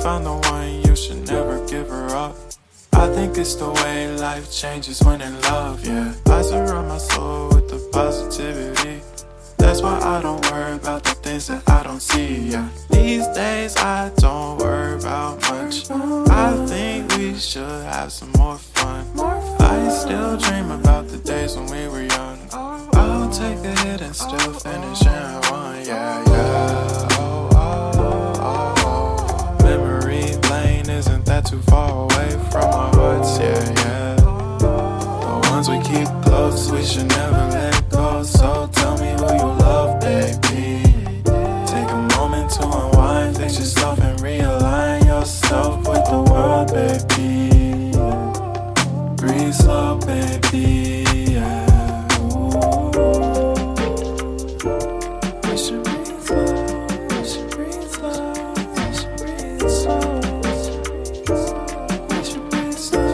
found the one, you should never give her up. I think it's the way life changes when in love, yeah. I surround my soul with the positivity. That's why I don't worry about the things that I don't see, yeah. These days I don't worry about much. I think we should have some more fun. I still dream about the days when we were young. I'll take a hit and still finish in one, yeah, yeah. Oh, oh, oh, oh. Memory lane isn't that too far away from our hearts, yeah, yeah. The ones we keep close, we should never let go. So tell me who you love, baby. Take a moment to unwind, fix yourself and realign yourself with the world, baby. Breathe slow, baby, yeah. We should breathe slow, we should breathe slow, we should breathe slow. We should breathe slow,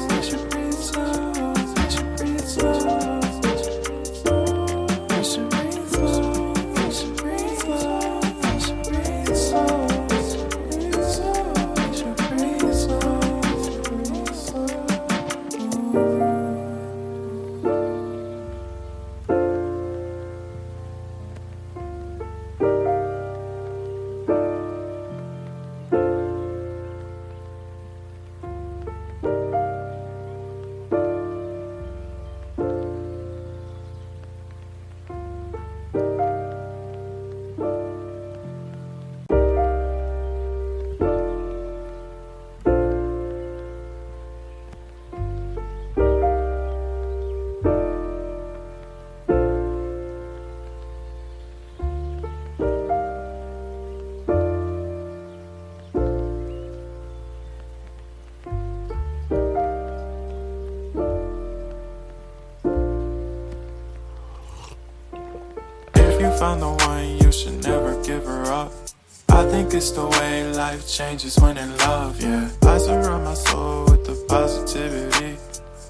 we should breathe slow, we should breathe slow. We should breathe slow, we should breathe slow, we should breathe slow. We should breathe slow, breathe slow. If you found the one, you should never give her up. I think it's the way life changes when in love, yeah. I surround my soul with the positivity.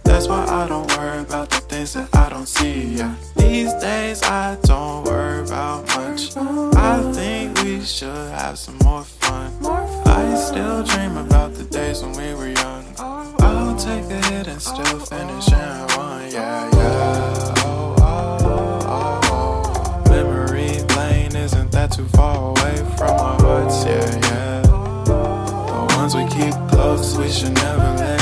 That's why I don't worry about the things that I don't see, yeah. These days I don't worry about much. I think we should have some more fun. I still dream about the days when we were young. I'll take a hit and still finish in one, yeah, yeah. Oh, oh, oh, oh. Memory lane isn't that too far away from our hearts, yeah, yeah. The ones we keep close, we should never let